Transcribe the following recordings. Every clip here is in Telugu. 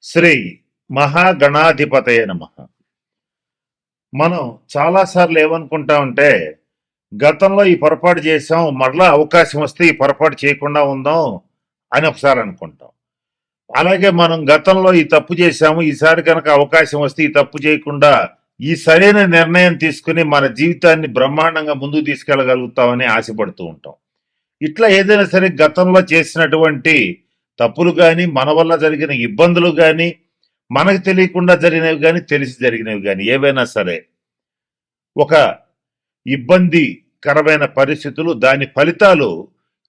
శ్రీ మహాగణాధిపతయ నమః. మనం చాలాసార్లు ఏమనుకుంటామంటే, గతంలో ఈ పొరపాటు చేసాం, మరలా అవకాశం వస్తే ఈ పొరపాటు చేయకుండా ఉందాం అని ఒకసారి అనుకుంటాం. అలాగే మనం గతంలో ఈ తప్పు చేశాము, ఈసారి కనుక అవకాశం వస్తే ఈ తప్పు చేయకుండా ఈ సరైన నిర్ణయం తీసుకుని మన జీవితాన్ని బ్రహ్మాండంగా ముందుకు తీసుకెళ్ళగలుగుతామని ఆశపడుతూ ఉంటాం. ఇట్లా ఏదైనా సరే గతంలో చేసినటువంటి తప్పులు కానీ, మన వల్ల జరిగిన ఇబ్బందులు కానీ, మనకు తెలియకుండా జరిగినవి కానీ, తెలిసి జరిగినవి కానీ ఏవైనా సరే ఒక ఇబ్బందికరమైన పరిస్థితులు, దాని ఫలితాలు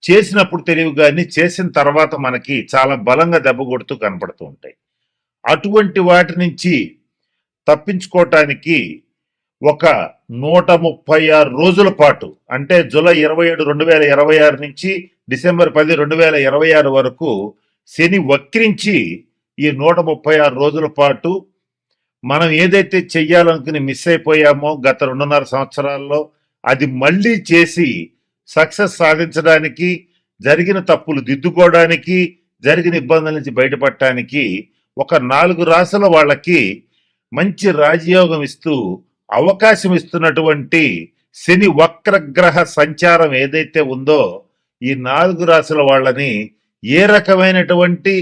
చేసినప్పుడు తెలియవు కానీ చేసిన తర్వాత మనకి చాలా బలంగా దెబ్బ కొడుతూ కనపడుతూ ఉంటాయి. అటువంటి వాటి నుంచి తప్పించుకోవటానికి ఒక 136 రోజుల పాటు, అంటే జూలై 27 2026 నుంచి డిసెంబర్ 10 2026 వరకు శని వక్రించి ఈ 136 రోజుల పాటు మనం ఏదైతే చెయ్యాలనుకుని మిస్ అయిపోయామో గత 2.5 సంవత్సరాల్లో అది మళ్ళీ చేసి సక్సెస్ సాధించడానికి, జరిగిన తప్పులు దిద్దుకోవడానికి, జరిగిన ఇబ్బందుల నుంచి బయటపడటానికి ఒక 4 రాశుల వాళ్ళకి మంచి రాజయోగం ఇస్తూ అవకాశం ఇస్తున్నటువంటి శని వక్రగ్రహ సంచారం ఏదైతే ఉందో ఈ 4 రాశుల వాళ్ళని ఏ రకమైనటువంటి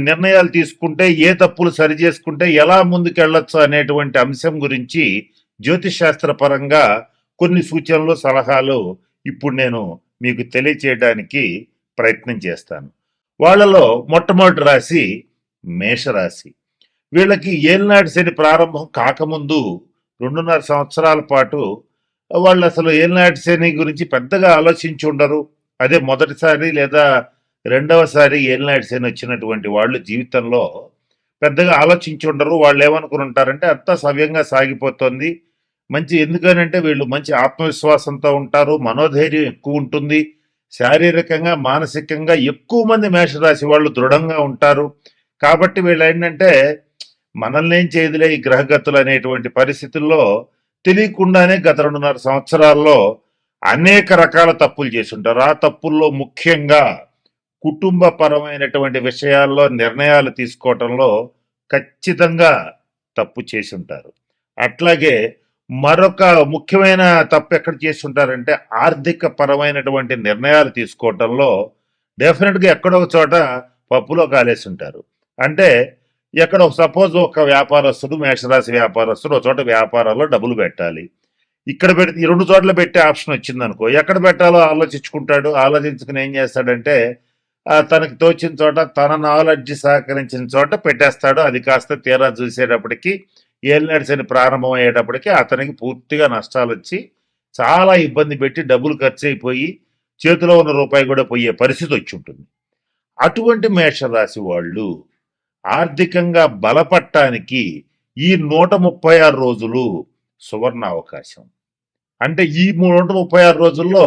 నిర్ణయాలు తీసుకుంటే, ఏ తప్పులు సరి చేసుకుంటే ఎలా ముందుకెళ్ళొచ్చు అనేటువంటి అంశం గురించి జ్యోతిష్ శాస్త్ర పరంగా కొన్ని సూచనలు, సలహాలు ఇప్పుడు నేను మీకు తెలియచేయడానికి ప్రయత్నం చేస్తాను. వాళ్ళలో మొట్టమొదటి రాశి మేషరాశి. వీళ్ళకి ఏలినాటి శని ప్రారంభం కాకముందు 2.5 సంవత్సరాల పాటు వాళ్ళు అసలు ఏలినాటి శని గురించి పెద్దగా ఆలోచించి ఉండరు. అదే మొదటిసారి లేదా రెండవసారి ఏలినాటి శని వచ్చినటువంటి వాళ్ళు జీవితంలో పెద్దగా ఆలోచించి ఉండరు. వాళ్ళు ఏమనుకుని ఉంటారంటే అంతా సవ్యంగా సాగిపోతుంది, మంచి, ఎందుకనంటే వీళ్ళు మంచి ఆత్మవిశ్వాసంతో ఉంటారు, మనోధైర్యం ఎక్కువ ఉంటుంది, శారీరకంగా మానసికంగా ఎక్కువ మంది మేషరాశి వాళ్ళు దృఢంగా ఉంటారు. కాబట్టి వీళ్ళు ఏంటంటే మనల్ని ఏం చేయదులే ఈ గ్రహగతులు అనేటువంటి పరిస్థితుల్లో తెలియకుండానే గత 2.5 సంవత్సరాల్లో అనేక రకాల తప్పులు చేసి ఉంటారు. ఆ తప్పుల్లో ముఖ్యంగా కుటుంబ పరమైనటువంటి విషయాల్లో నిర్ణయాలు తీసుకోవటంలో ఖచ్చితంగా తప్పు చేసి ఉంటారు. అట్లాగే మరొక ముఖ్యమైన తప్పు ఎక్కడ చేసి ఉంటారంటే ఆర్థిక పరమైనటువంటి నిర్ణయాలు తీసుకోవటంలో డెఫినెట్గా ఎక్కడో ఒక చోట పప్పులో కాలేసి ఉంటారు. అంటే ఎక్కడ సపోజ్ ఒక వ్యాపారస్తుడు, మేషరాశి వ్యాపారస్తుడు ఒక చోట వ్యాపారాల్లో డబ్బులు పెట్టాలి. ఇక్కడ పెడితే ఈ 2 చోట్ల పెట్టే ఆప్షన్ వచ్చింది అనుకో, ఎక్కడ పెట్టాలో ఆలోచించుకుంటాడు. ఆలోచించుకుని ఏం చేస్తాడంటే తనకి తోచిన చోట, తన నాలెడ్జ్ సహకరించిన చోట పెట్టేస్తాడు. అది కాస్త తీరా చూసేటప్పటికి ఏలినాటి శని ప్రారంభం అయ్యేటప్పటికి అతనికి పూర్తిగా నష్టాలు వచ్చి చాలా ఇబ్బంది పెట్టి డబ్బులు ఖర్చు అయిపోయి చేతిలో ఉన్న రూపాయి కూడా పోయే పరిస్థితి వచ్చి ఉంటుంది. అటువంటి మేషరాశి వాళ్ళు ఆర్థికంగా బలపడటానికి ఈ 136 రోజులు సువర్ణ అవకాశం. అంటే ఈ 136 రోజుల్లో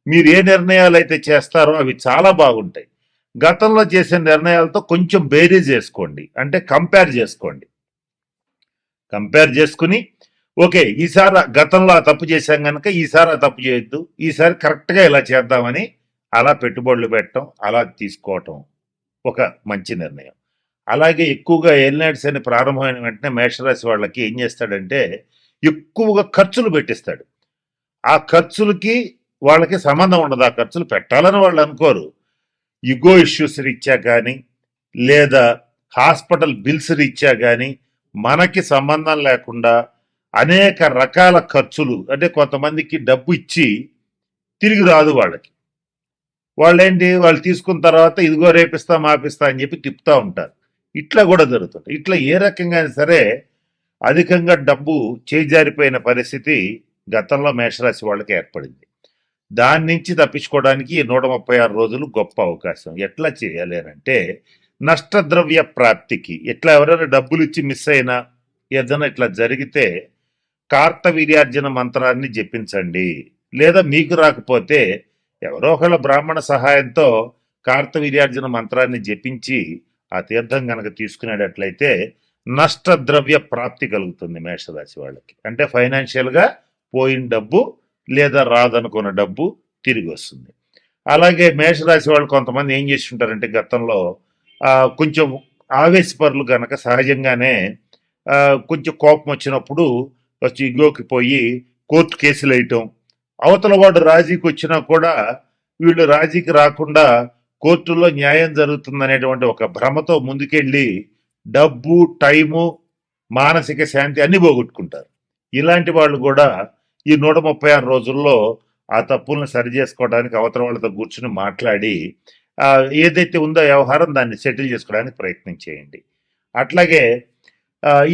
మీరు ఏ నిర్ణయాలు అయితే చేస్తారో అవి చాలా బాగుంటాయి. గతంలో చేసే నిర్ణయాలతో కొంచెం బేరీజ్ చేసుకోండి, అంటే కంపేర్ చేసుకోండి. కంపేర్ చేసుకుని ఓకే, ఈసారి గతంలో ఆ తప్పు చేశాం కనుక ఈసారి ఆ తప్పు చేయొద్దు, ఈసారి కరెక్ట్గా ఇలా చేద్దామని అలా పెట్టుబడులు పెట్టడం, అలా తీసుకోవటం ఒక మంచి నిర్ణయం. అలాగే ఎక్కువగా ఏలినాటి శని ప్రారంభమైన వెంటనే మేషరాశి వాళ్ళకి ఏం చేస్తాడంటే ఎక్కువగా ఖర్చులు పెట్టిస్తాడు. ఆ ఖర్చులకి వాళ్ళకి సంబంధం ఉండదు, ఆ ఖర్చులు పెట్టాలని వాళ్ళు అనుకోరు. ఇగో ఇష్యూస్ రీత్యా కానీ, లేదా హాస్పిటల్ బిల్స్ రీత్యా కానీ మనకి సంబంధం లేకుండా అనేక రకాల ఖర్చులు, అంటే కొంతమందికి డబ్బు ఇచ్చి తిరిగి రాదు వాళ్ళకి. వాళ్ళేంటి, వాళ్ళు తీసుకున్న తర్వాత ఇదిగో రేపిస్తా మాపిస్తా అని చెప్పి తిప్పుతూ ఉంటారు. ఇట్లా కూడా జరుగుతుంది. ఇట్లా ఏ రకంగా సరే అధికంగా డబ్బు చేజారిపోయిన పరిస్థితి గతంలో మేషరాశి వాళ్ళకి ఏర్పడింది. దాని నుంచి తప్పించుకోవడానికి 136 రోజులు గొప్ప అవకాశం. ఎట్లా చేయాలి అంటే నష్టద్రవ్య ప్రాప్తికి, ఎట్లా ఎవరైనా డబ్బులు ఇచ్చి మిస్ అయినా ఏదైనా ఇట్లా జరిగితే కార్తవీర్యార్జున మంత్రాన్ని జపించండి. లేదా మీకు రాకపోతే ఎవరో ఒకళ్ళ బ్రాహ్మణ సహాయంతో కార్తవీర్యార్జున మంత్రాన్ని జపించి ఆ తీర్థం కనుక తీసుకునేటట్లయితే నష్టద్రవ్య ప్రాప్తి కలుగుతుంది మేషరాశి వాళ్ళకి. అంటే ఫైనాన్షియల్గా పోయిన డబ్బు లేదా రాదనుకున్న డబ్బు తిరిగి వస్తుంది. అలాగే మేషరాశి వాళ్ళు కొంతమంది ఏం చేసి ఉంటారంటే గతంలో కొంచెం ఆవేశపరులు గనక సహజంగానే కొంచెం కోపం వచ్చినప్పుడు ఫస్ట్ ఇగోకి పోయి కోర్టు కేసులు వేయటం, అవతల వాడు రాజీకి వచ్చినా కూడా వీళ్ళు రాజీకి రాకుండా కోర్టులో న్యాయం జరుగుతుందనేటువంటి ఒక భ్రమతో ముందుకెళ్ళి డబ్బు, టైము, మానసిక శాంతి అన్ని పోగొట్టుకుంటారు. ఇలాంటి వాళ్ళు కూడా ఈ 136 రోజుల్లో ఆ తప్పులను సరి చేసుకోవడానికి అవతల వాళ్ళతో కూర్చుని మాట్లాడి ఏదైతే ఉందో వ్యవహారం దాన్ని సెటిల్ చేసుకోవడానికి ప్రయత్నం చేయండి. అట్లాగే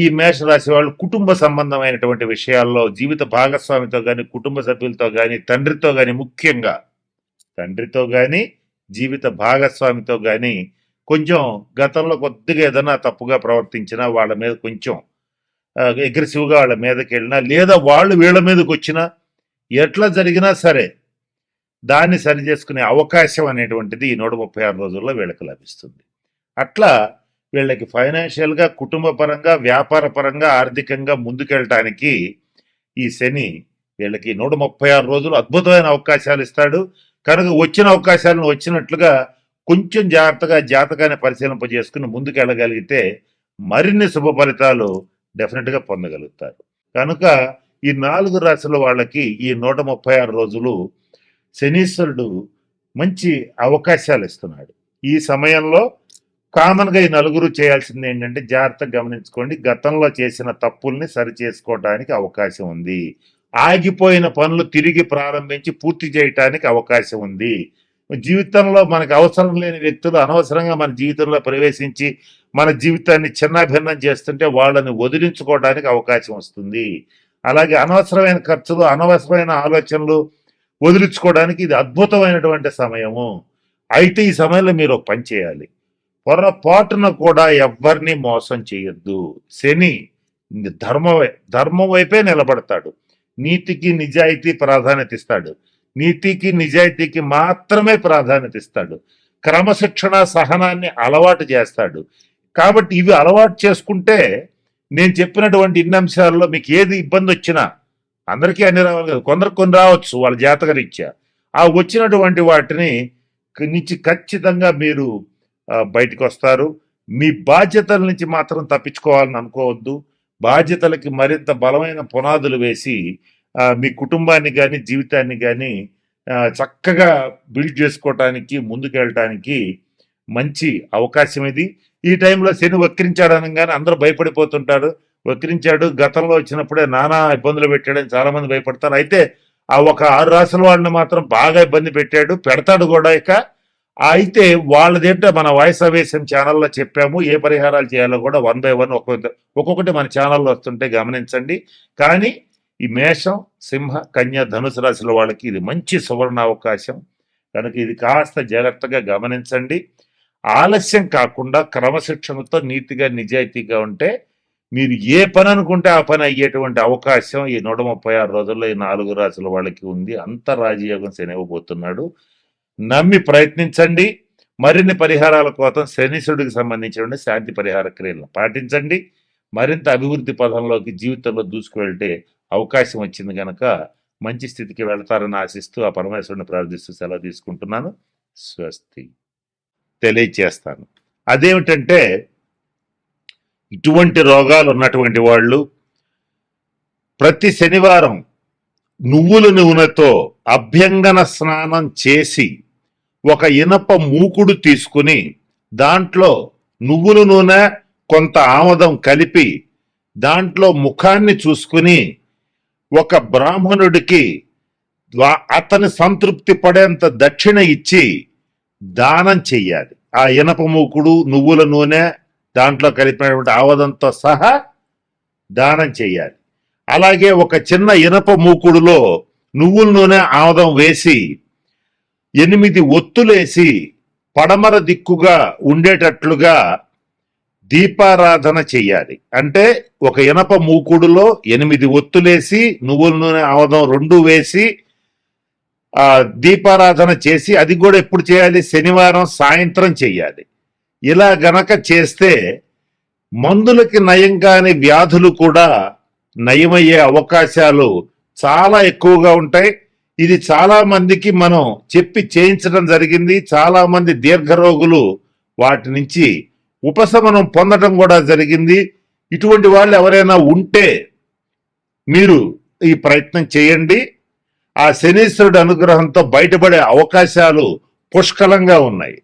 ఈ మేషరాశి వాళ్ళు కుటుంబ సంబంధమైనటువంటి విషయాల్లో జీవిత భాగస్వామితో కానీ, కుటుంబ సభ్యులతో కానీ, తండ్రితో కానీ, ముఖ్యంగా తండ్రితో కానీ, జీవిత భాగస్వామితో కానీ కొంచెం గతంలో కొద్దిగా ఏదైనా తప్పుగా ప్రవర్తించినా, వాళ్ళ మీద కొంచెం అగ్రెసివ్గా వాళ్ళ మీదకి వెళ్ళినా, లేదా వాళ్ళు వీళ్ళ మీదకి వచ్చినా, ఎట్లా జరిగినా సరే దాన్ని సరి చేసుకునే అవకాశం అనేటువంటిది ఈ 136 రోజుల్లో వీళ్ళకి లభిస్తుంది. అట్లా వీళ్ళకి ఫైనాన్షియల్గా, కుటుంబ పరంగా, వ్యాపార పరంగా, ఆర్థికంగా ముందుకెళ్ళటానికి ఈ శని వీళ్ళకి 136 రోజులు అద్భుతమైన అవకాశాలు ఇస్తాడు. కనుక వచ్చిన అవకాశాలను వచ్చినట్లుగా కొంచెం జాగ్రత్తగా జాతకాన్ని పరిశీలింపజేసుకుని ముందుకెళ్ళగలిగితే మరిన్ని శుభ ఫలితాలు డెఫినెట్గా పొందగలుగుతారు. కనుక ఈ 4 రాశుల వాళ్ళకి ఈ 136 రోజులు శనీశ్వరుడు మంచి అవకాశాలు ఇస్తున్నాడు. ఈ సమయంలో కామన్గా ఈ నలుగురు చేయాల్సింది ఏంటంటే జాగ్రత్తగా గమనించుకోండి, గతంలో చేసిన తప్పుల్ని సరి చేసుకోవడానికి అవకాశం ఉంది. ఆగిపోయిన పనులు తిరిగి ప్రారంభించి పూర్తి చేయటానికి అవకాశం ఉంది. జీవితంలో మనకు అవసరం లేని వ్యక్తులు అనవసరంగా మన జీవితంలో ప్రవేశించి మన జీవితాన్ని చిన్నాభిన్నం చేస్తుంటే వాళ్ళని వదిలించుకోవడానికి అవకాశం వస్తుంది. అలాగే అనవసరమైన ఖర్చులు, అనవసరమైన ఆలోచనలు వదిలించుకోవడానికి ఇది అద్భుతమైనటువంటి సమయము. అయితే ఈ సమయంలో మీరు ఒక పని చేయాలి, పొరపాటున కూడా ఎవ్వరిని మోసం చేయొద్దు. శని ధర్మం వైపే నిలబడతాడు. నీతికి నిజాయితీ ప్రాధాన్యత ఇస్తాడు. నీతికి నిజాయితీకి మాత్రమే ప్రాధాన్యత ఇస్తాడు. క్రమశిక్షణ, సహనాన్ని అలవాటు చేస్తాడు. కాబట్టి ఇవి అలవాటు చేసుకుంటే నేను చెప్పినటువంటి ఇన్ని అంశాల్లో మీకు ఏది ఇబ్బంది వచ్చినా, అందరికీ అన్ని రావాలి కదా, కొందరికి కొన్ని రావచ్చు వాళ్ళ జాతక రీత్యా, ఆ వచ్చినటువంటి వాటిని నుంచి ఖచ్చితంగా మీరు బయటకు వస్తారు. మీ బాధ్యతల నుంచి మాత్రం తప్పించుకోవాలని అనుకోవద్దు. బాధ్యతలకి మరింత బలమైన పునాదులు వేసి మీ కుటుంబాన్ని కానీ, జీవితాన్ని కానీ చక్కగా బిల్డ్ చేసుకోవటానికి, ముందుకెళ్ళటానికి మంచి అవకాశం ఇది. ఈ టైంలో శని వక్రించాడు అనగానే అందరూ భయపడిపోతుంటారు. వక్రించాడు, గతంలో వచ్చినప్పుడే నానా ఇబ్బందులు పెట్టాడని చాలా మంది భయపడతారు. అయితే ఆ ఒక 6 రాసుల వాళ్ళని మాత్రం బాగా ఇబ్బంది పెట్టాడు, పెడతాడు కూడా. ఇక అయితే వాళ్ళదేంటో మన వాయిస్ ఆవేశం ఛానల్లో చెప్పాము. ఏ పరిహారాలు చేయాలో కూడా 1 by 1 ఒక్కొక్కటి మన ఛానల్లో వస్తుంటే గమనించండి. కానీ ఈ మేషం, సింహ, కన్య, ధనుసు రాశుల వాళ్ళకి ఇది మంచి సువర్ణ అవకాశం. కనుక ఇది కాస్త జాగ్రత్తగా గమనించండి. ఆలస్యం కాకుండా క్రమశిక్షణతో నీతిగా, నిజాయితీగా ఉంటే మీరు ఏ పని అనుకుంటే ఆ పని అయ్యేటువంటి అవకాశం ఈ 136 రోజుల్లో ఈ 4 రాశుల వాళ్ళకి ఉంది. అంత రాజయోగం శని ఇవ్వబోతున్నాడు. నమ్మి ప్రయత్నించండి. మరిన్ని పరిహారాల కోసం శనీశ్వరుడికి సంబంధించిన శాంతి పరిహార క్రియలను పాటించండి. మరింత అభివృద్ధి పదంలోకి జీవితంలో దూసుకువెళ్తే అవకాశం వచ్చింది కనుక మంచి స్థితికి వెళతారని ఆశిస్తూ ఆ పరమేశ్వరుని ప్రార్థిస్తూ సెలవు తీసుకుంటున్నాను. స్వస్తి. తెలియచేస్తాను అదేమిటంటే, ఇటువంటి రోగాలు ఉన్నటువంటి వాళ్ళు ప్రతి శనివారం నువ్వుల నూనెతో అభ్యంగన స్నానం చేసి ఒక ఇనప మూకుడు తీసుకుని దాంట్లో నువ్వుల నూనె, కొంత ఆమదం కలిపి దాంట్లో ముఖాన్ని చూసుకుని ఒక బ్రాహ్మణుడికి అతని సంతృప్తి పడేంత దక్షిణ ఇచ్చి దానం చెయ్యాలి. ఆ ఇనప మూకుడు, నువ్వుల నూనె, దాంట్లో కలిపినటువంటి ఆవదంతో సహా దానం చెయ్యాలి. అలాగే ఒక చిన్న ఇనప మూకుడులో నువ్వుల నూనె, ఆవదం వేసి 8 ఒత్తులేసి పడమర దిక్కుగా ఉండేటట్లుగా దీపారాధన చెయ్యాలి. అంటే ఒక ఇనప మూకుడులో 8 ఒత్తులేసి నువ్వుల నూనె, ఆవదం 2 వేసి దీపారాధన చేసి, అది కూడా ఎప్పుడు చేయాలి? శనివారం సాయంత్రం చెయ్యాలి. ఇలా గనక చేస్తే మందులకి నయం కాని వ్యాధులు కూడా నయమయ్యే అవకాశాలు చాలా ఎక్కువగా ఉంటాయి. ఇది చాలా మందికి మనం చెప్పి చేయించడం జరిగింది. చాలా మంది దీర్ఘరోగులు వాటి నుంచి ఉపశమనం పొందడం కూడా జరిగింది. ఇటువంటి వాళ్ళు ఎవరైనా ఉంటే మీరు ఈ ప్రయత్నం చేయండి. ఆ శనీశ్వరుడి అనుగ్రహంతో బయటపడే అవకాశాలు పుష్కలంగా ఉన్నాయి.